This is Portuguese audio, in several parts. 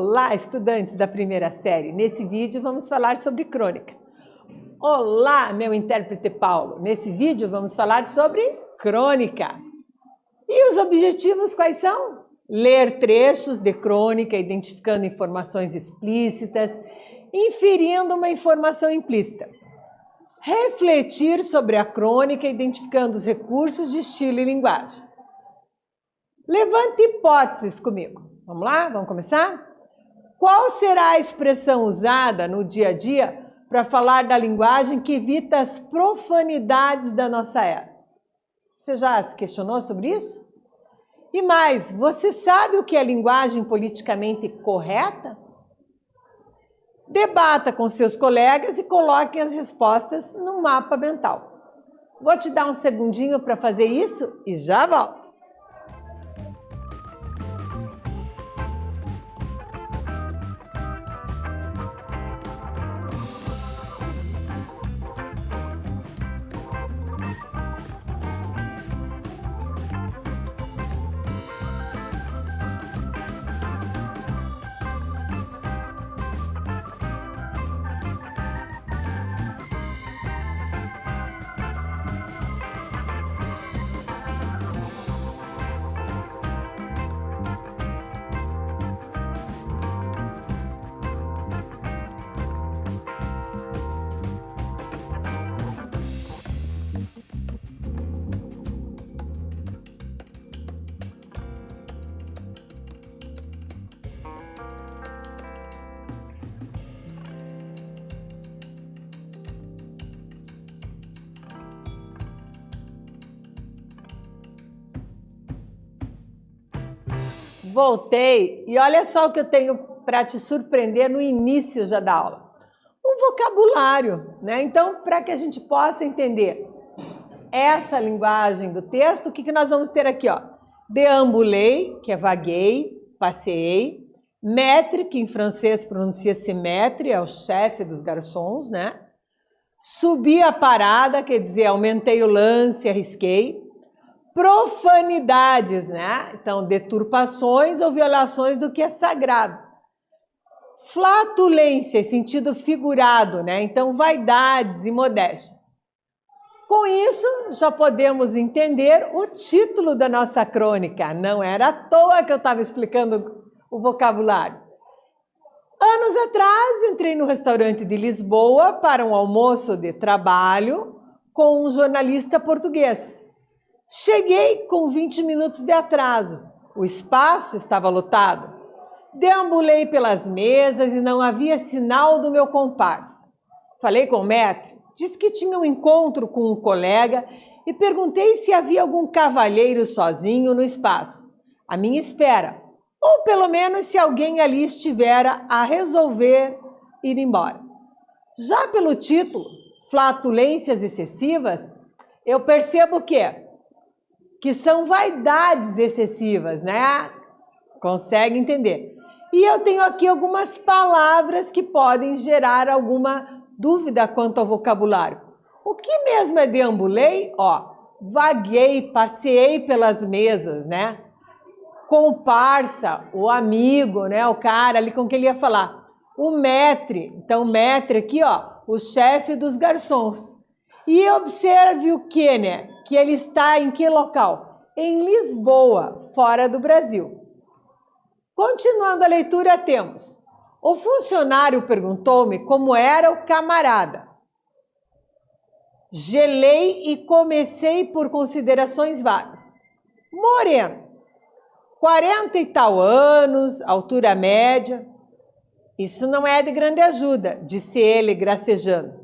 Olá, estudantes da primeira série! Nesse vídeo vamos falar sobre crônica. Olá, meu intérprete Paulo! Nesse vídeo vamos falar sobre crônica. E os objetivos quais são? Ler trechos de crônica, identificando informações explícitas, inferindo uma informação implícita. Refletir sobre a crônica, identificando os recursos de estilo e linguagem. Levante hipóteses comigo. Vamos lá? Vamos começar? Qual será a expressão usada no dia a dia para falar da linguagem que evita as profanidades da nossa era? Você já se questionou sobre isso? E mais, você sabe o que é linguagem politicamente correta? Debata com seus colegas e coloque as respostas no mapa mental. Vou te dar um segundinho para fazer isso e já volto. Voltei e olha só o que eu tenho para te surpreender no início já da aula. O vocabulário, né? Então, para que a gente possa entender essa linguagem do texto, o que nós vamos ter aqui, ó? Deambulei, que é vaguei, passeei. Maître, que em francês pronuncia-se maître, é o chefe dos garçons, né? Subi a parada, quer dizer, aumentei o lance, arrisquei. Profanidades, né? Então, deturpações ou violações do que é sagrado. Flatulência, sentido figurado, né? Então, vaidades e modéstias. Com isso, já podemos entender o título da nossa crônica. Não era à toa que eu estava explicando o vocabulário. Anos atrás, entrei no restaurante de Lisboa para um almoço de trabalho com um jornalista português. Cheguei com 20 minutos de atraso. O espaço estava lotado. Deambulei pelas mesas e não havia sinal do meu comparsa. Falei com o maître, disse que tinha um encontro com um colega e perguntei se havia algum cavalheiro sozinho no espaço, à minha espera, ou pelo menos se alguém ali estivera a resolver ir embora. Já pelo título, Flatulências Excessivas, eu percebo que são vaidades excessivas, né? Consegue entender? E eu tenho aqui algumas palavras que podem gerar alguma dúvida quanto ao vocabulário. O que mesmo é deambulei? Ó, vaguei, passeei pelas mesas, né? Comparsa, o amigo, né? O cara ali com quem ele ia falar. O maître, então maître aqui, ó, o chefe dos garçons. E observe o que, né? Que ele está em que local? Em Lisboa, fora do Brasil. Continuando a leitura, temos: o funcionário perguntou-me como era o camarada. Gelei e comecei por considerações vagas. Moreno, 40 e tal anos, altura média. Isso não é de grande ajuda, disse ele, gracejando.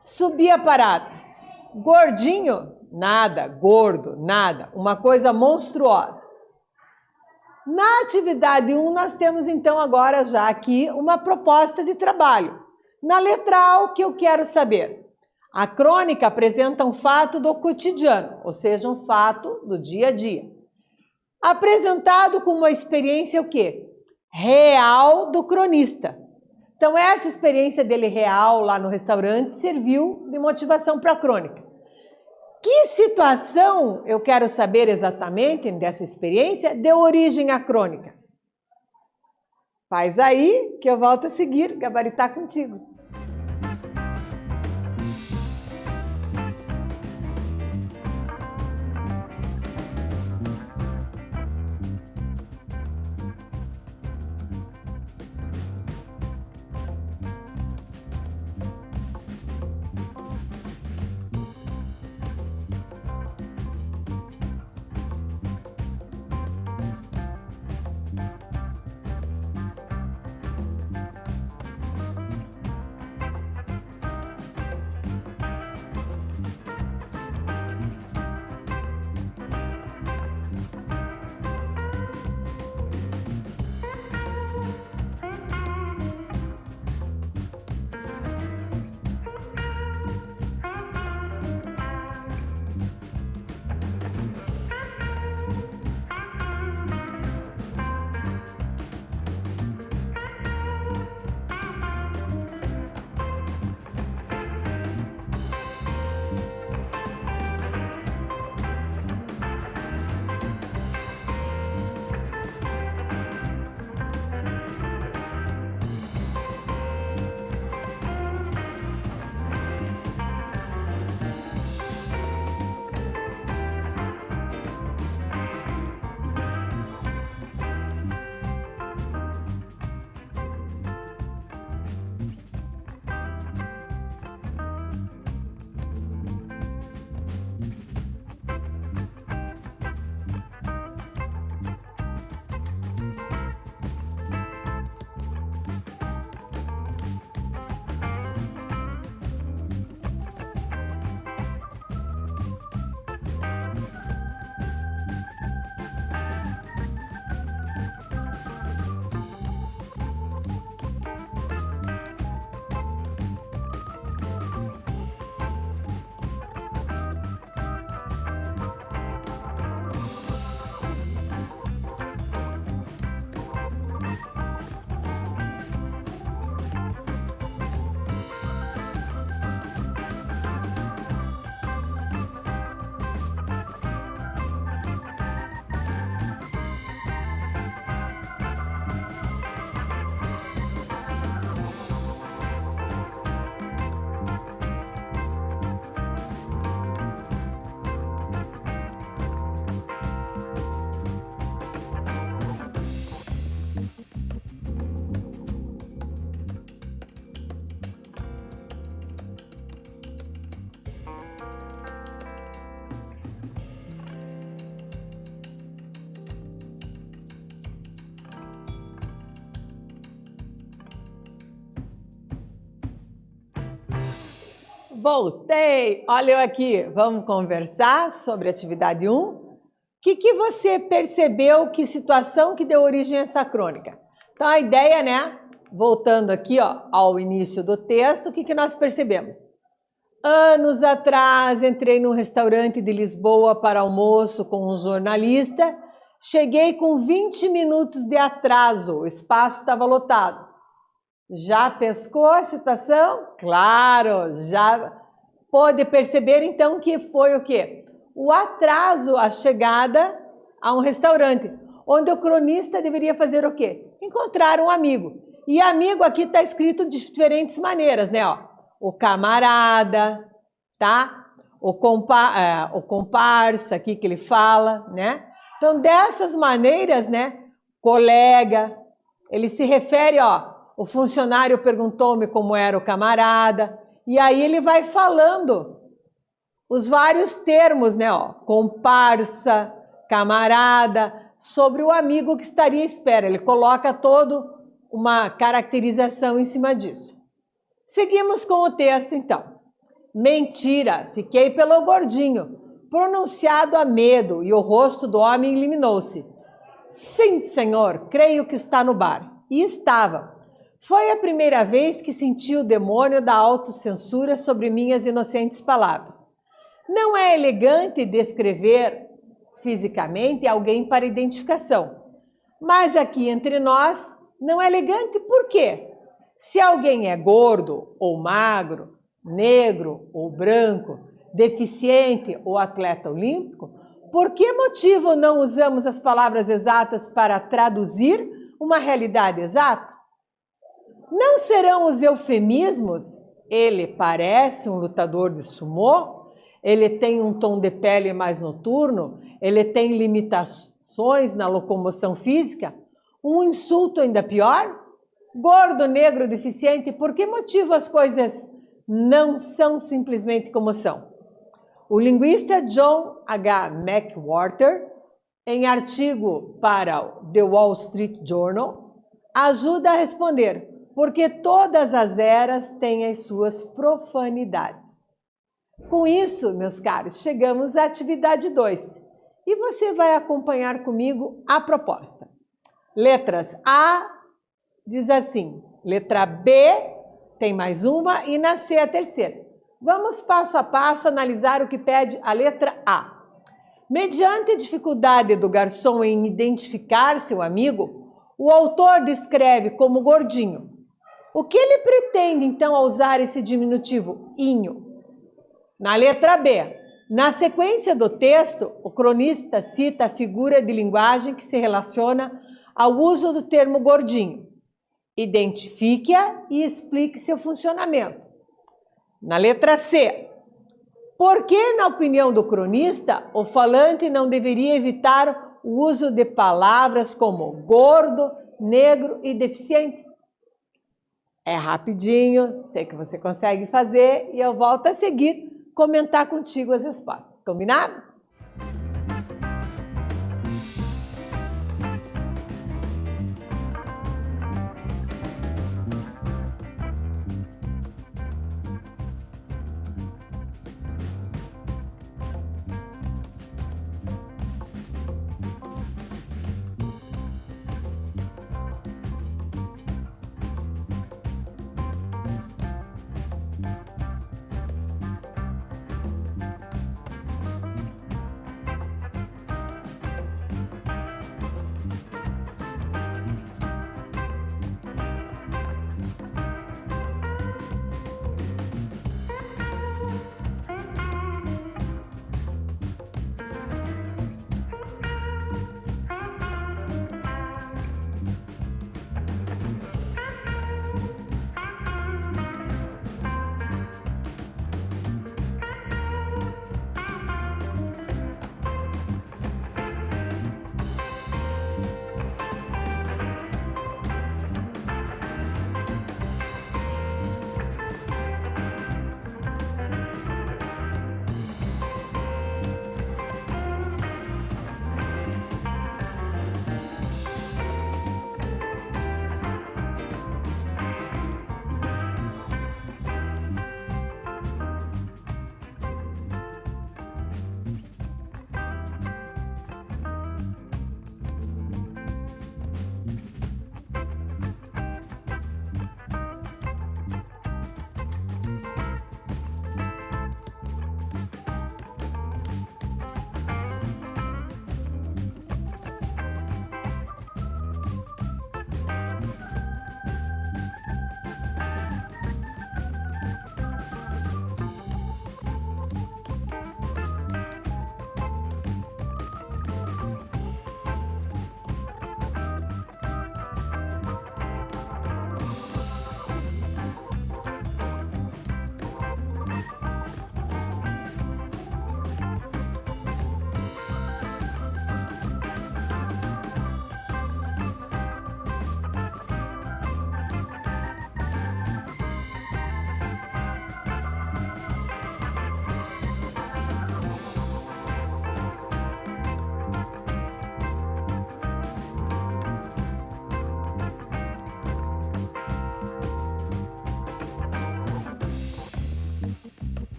Subi a parada. Gordinho? Nada. Gordo? Nada. Uma coisa monstruosa. Na atividade 1, nós temos então agora já aqui uma proposta de trabalho. Na letra A, o que eu quero saber? A crônica apresenta um fato do cotidiano, ou seja, um fato do dia a dia. Apresentado com uma experiência o quê? Real do cronista. Então, essa experiência dele real lá no restaurante serviu de motivação para a crônica. Que situação, eu quero saber exatamente dessa experiência, deu origem à crônica? Faz aí que eu volto a seguir, gabaritar contigo. Voltei! Olha eu aqui, vamos conversar sobre a atividade 1. O que você percebeu, que situação que deu origem a essa crônica? Então a ideia, né, voltando aqui ó, ao início do texto, o que nós percebemos? Anos atrás entrei num restaurante de Lisboa para almoço com um jornalista, cheguei com 20 minutos de atraso, o espaço estava lotado. Já pescou a situação? Claro, já pôde perceber então que foi o quê? O atraso à chegada a um restaurante, onde o cronista deveria fazer o quê? Encontrar um amigo. E amigo aqui está escrito de diferentes maneiras, né? Ó, o camarada, tá? O comparsa aqui que ele fala, né? Então, dessas maneiras, né? Colega, ele se refere, ó, o funcionário perguntou-me como era o camarada, e aí ele vai falando os vários termos, né? Ó, comparsa, camarada, sobre o amigo que estaria à espera. Ele coloca todo uma caracterização em cima disso. Seguimos com o texto, então. Mentira, fiquei pelo gordinho, pronunciado a medo, e o rosto do homem eliminou-se. Sim, senhor, creio que está no bar. E estava. Foi a primeira vez que senti o demônio da autocensura sobre minhas inocentes palavras. Não é elegante descrever fisicamente alguém para identificação, mas aqui entre nós não é elegante por quê? Se alguém é gordo ou magro, negro ou branco, deficiente ou atleta olímpico, por que motivo não usamos as palavras exatas para traduzir uma realidade exata? Não serão os eufemismos? Ele parece um lutador de sumô? Ele tem um tom de pele mais noturno? Ele tem limitações na locomoção física? Um insulto ainda pior? Gordo, negro, deficiente? Por que motivo as coisas não são simplesmente como são? O linguista John H. McWhorter, em artigo para o The Wall Street Journal, ajuda a responder, porque todas as eras têm as suas profanidades. Com isso, meus caros, chegamos à atividade 2 e você vai acompanhar comigo a proposta. Letras A diz assim, letra B tem mais uma e na C a terceira. Vamos passo a passo analisar o que pede a letra A. Mediante a dificuldade do garçom em identificar seu amigo, o autor descreve como gordinho. O que ele pretende, então, ao usar esse diminutivo, inho? Na letra B, na sequência do texto, o cronista cita a figura de linguagem que se relaciona ao uso do termo gordinho. Identifique-a e explique seu funcionamento. Na letra C, por que, na opinião do cronista, o falante não deveria evitar o uso de palavras como gordo, negro e deficiente? É rapidinho, sei que você consegue fazer e eu volto a seguir comentar contigo as respostas. Combinado?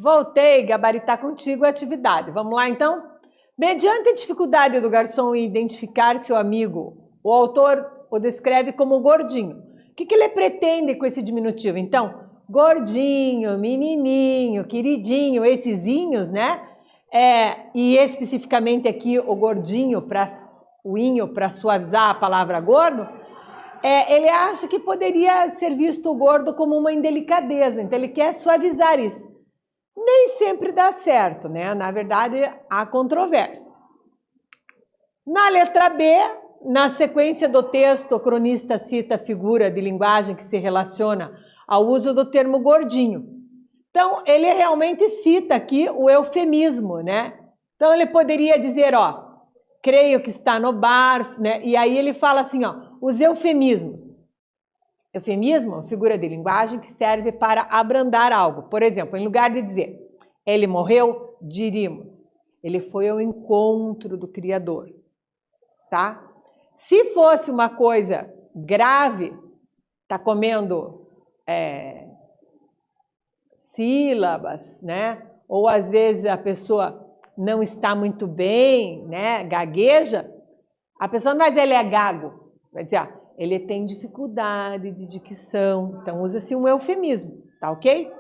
Voltei gabaritar contigo a atividade. Vamos lá, então? Mediante a dificuldade do garçom em identificar seu amigo, o autor o descreve como gordinho. O que ele pretende com esse diminutivo? Então, gordinho, menininho, queridinho, esses inhos, né? E especificamente aqui o gordinho para o inho para suavizar a palavra gordo, ele acha que poderia ser visto o gordo como uma indelicadeza, então ele quer suavizar isso. Nem sempre dá certo, né? Na verdade, há controvérsias. Na letra B, na sequência do texto, o cronista cita a figura de linguagem que se relaciona ao uso do termo gordinho. Então, ele realmente cita aqui o eufemismo, né? Então, ele poderia dizer, ó, creio que está no bar, né? E aí ele fala assim, ó, os eufemismos. Eufemismo é uma figura de linguagem que serve para abrandar algo. Por exemplo, em lugar de dizer, ele morreu, diríamos, ele foi ao encontro do Criador, tá? Se fosse uma coisa grave, tá comendo sílabas, né? Ou às vezes a pessoa não está muito bem, né? Gagueja, a pessoa não vai dizer ele é gago, vai dizer, ele tem dificuldade de dicção, então usa-se um eufemismo, tá ok?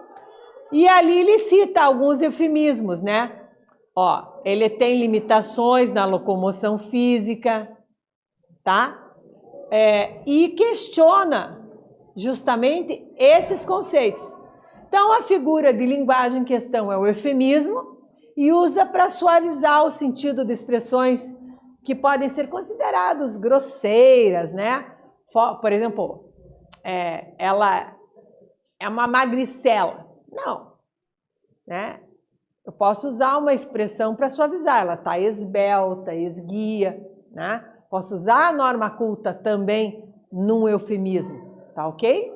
E ali ele cita alguns eufemismos, né? Ó, ele tem limitações na locomoção física, tá? E questiona justamente esses conceitos. Então, a figura de linguagem em questão é o eufemismo e usa para suavizar o sentido de expressões que podem ser consideradas grosseiras, né? Por exemplo, ela é uma magricela. Não, né? Eu posso usar uma expressão para suavizar. Ela está esbelta, esguia, né? Posso usar a norma culta também num eufemismo, tá ok?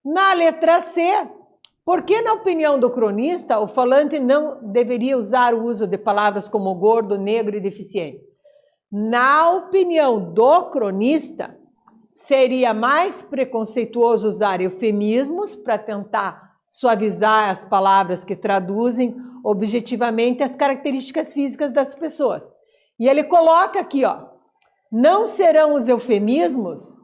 Na letra C, por que na opinião do cronista o falante não deveria usar o uso de palavras como gordo, negro e deficiente? Na opinião do cronista, seria mais preconceituoso usar eufemismos para tentar suavizar as palavras que traduzem objetivamente as características físicas das pessoas. E ele coloca aqui, ó, não serão os eufemismos,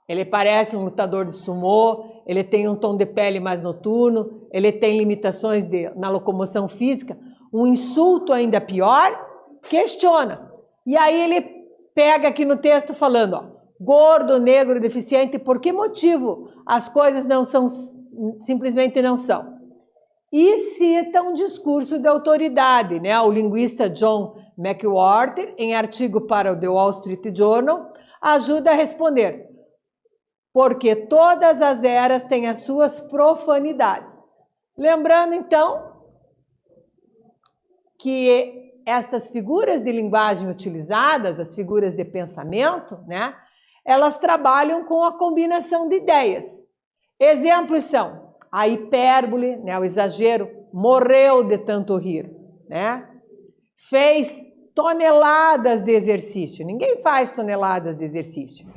ele parece um lutador de sumô, ele tem um tom de pele mais noturno, ele tem limitações na locomoção física, um insulto ainda pior, questiona. E aí ele pega aqui no texto falando, ó, gordo, negro, deficiente, por que motivo as coisas não são, simplesmente não são? E cita um discurso de autoridade, né? O linguista John McWhorter, em artigo para o The Wall Street Journal, ajuda a responder, porque todas as eras têm as suas profanidades. Lembrando, então, que estas figuras de linguagem utilizadas, as figuras de pensamento, né? Elas trabalham com a combinação de ideias. Exemplos são a hipérbole, né, o exagero, morreu de tanto rir, né? Fez toneladas de exercício. Ninguém faz toneladas de exercício.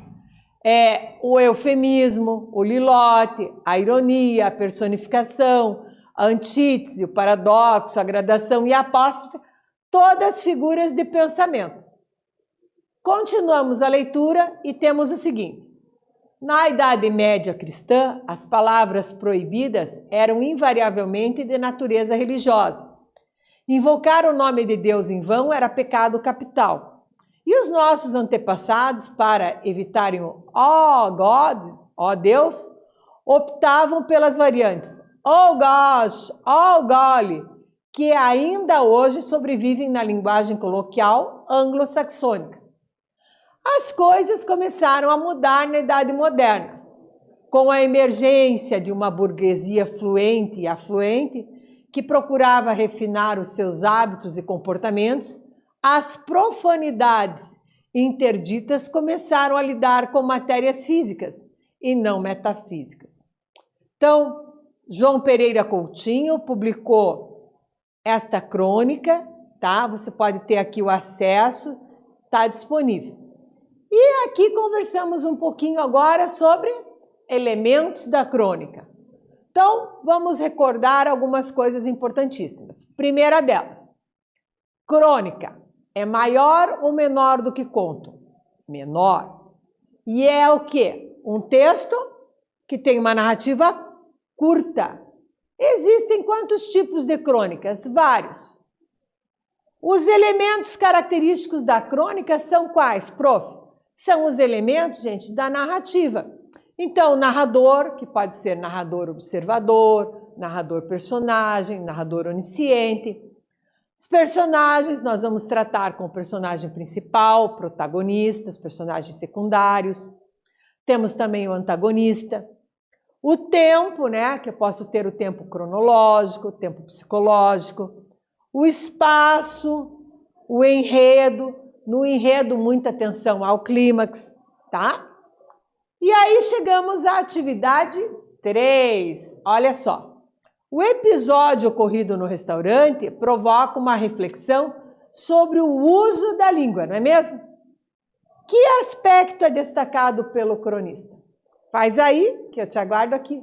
O eufemismo, o lilote, a ironia, a personificação, a antítese, o paradoxo, a gradação e a apóstrofe, todas figuras de pensamento. Continuamos a leitura e temos o seguinte. Na Idade Média cristã, as palavras proibidas eram invariavelmente de natureza religiosa. Invocar o nome de Deus em vão era pecado capital. E os nossos antepassados, para evitarem o "Oh God", "Oh Deus", optavam pelas variantes "Oh gosh", "Oh golly", que ainda hoje sobrevivem na linguagem coloquial anglo-saxônica. As coisas começaram a mudar na Idade Moderna, com a emergência de uma burguesia fluente e afluente que procurava refinar os seus hábitos e comportamentos. As profanidades interditas começaram a lidar com matérias físicas e não metafísicas. Então, João Pereira Coutinho publicou esta crônica, tá? Você pode ter aqui o acesso, está disponível. E aqui conversamos um pouquinho agora sobre elementos da crônica. Então, vamos recordar algumas coisas importantíssimas. Primeira delas, crônica é maior ou menor do que conto? Menor. E é o quê? Um texto que tem uma narrativa curta. Existem quantos tipos de crônicas? Vários. Os elementos característicos da crônica são quais, prof? São os elementos, gente, da narrativa. Então, o narrador, que pode ser narrador observador, narrador personagem, narrador onisciente. Os personagens, nós vamos tratar com o personagem principal, protagonistas, personagens secundários. Temos também o antagonista. O tempo, né, que eu posso ter o tempo cronológico, o tempo psicológico. O espaço, o enredo. No enredo, muita atenção ao clímax, tá? E aí chegamos à atividade 3. Olha só. O episódio ocorrido no restaurante provoca uma reflexão sobre o uso da língua, não é mesmo? Que aspecto é destacado pelo cronista? Faz aí, que eu te aguardo aqui.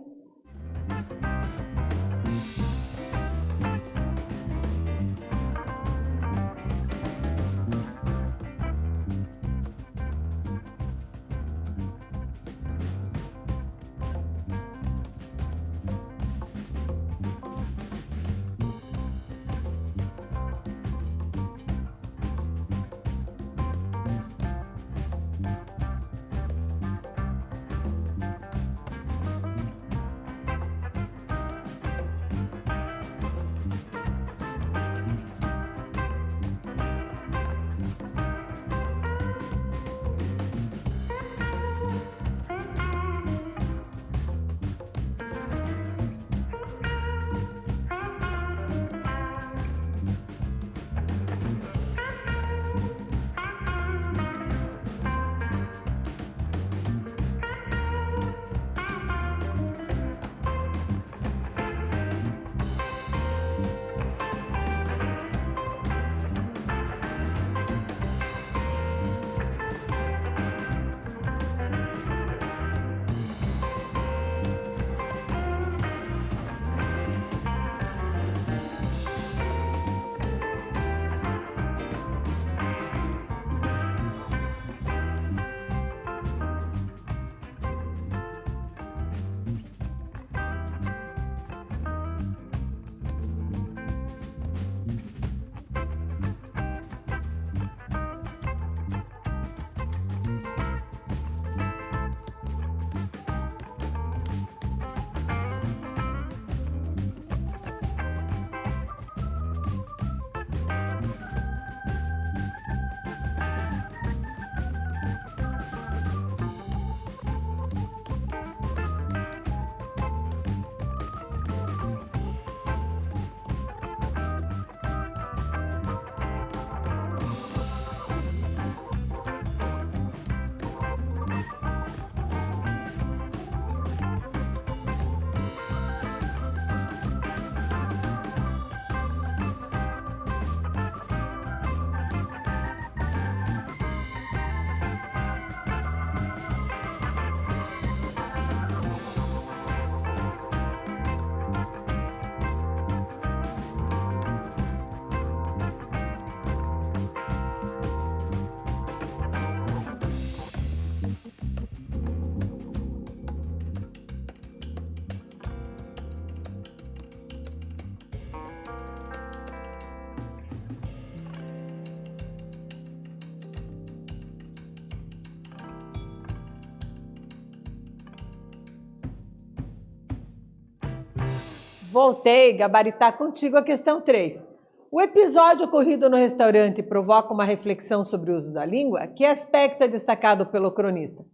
Voltei, gabaritar contigo a questão 3. O episódio ocorrido no restaurante provoca uma reflexão sobre o uso da língua? Que aspecto é destacado pelo cronista?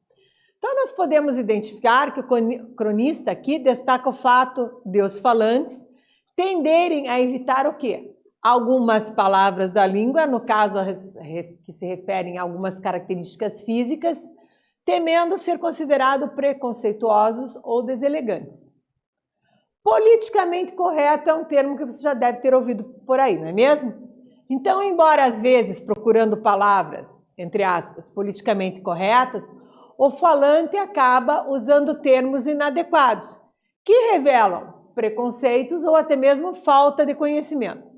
Então, nós podemos identificar que o cronista aqui destaca o fato de os falantes tenderem a evitar o quê? Algumas palavras da língua, no caso que se referem a algumas características físicas, temendo ser considerados preconceituosos ou deselegantes. Politicamente correto é um termo que você já deve ter ouvido por aí, não é mesmo? Então, embora às vezes procurando palavras, entre aspas, politicamente corretas, o falante acaba usando termos inadequados, que revelam preconceitos ou até mesmo falta de conhecimento.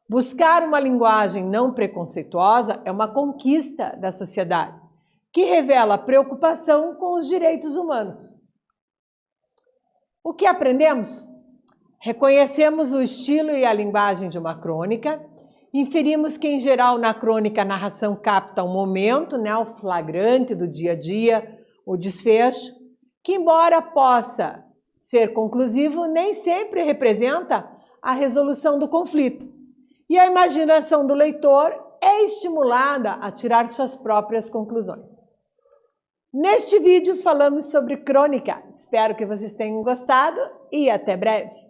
Buscar uma linguagem não preconceituosa é uma conquista da sociedade, que revela preocupação com os direitos humanos. O que aprendemos? Reconhecemos o estilo e a linguagem de uma crônica Inferimos que, em geral, na crônica, a narração capta o momento, né, o flagrante do dia a dia, o desfecho, que, embora possa ser conclusivo, nem sempre representa a resolução do conflito. E a imaginação do leitor é estimulada a tirar suas próprias conclusões. Neste vídeo falamos sobre crônica. Espero que vocês tenham gostado e até breve.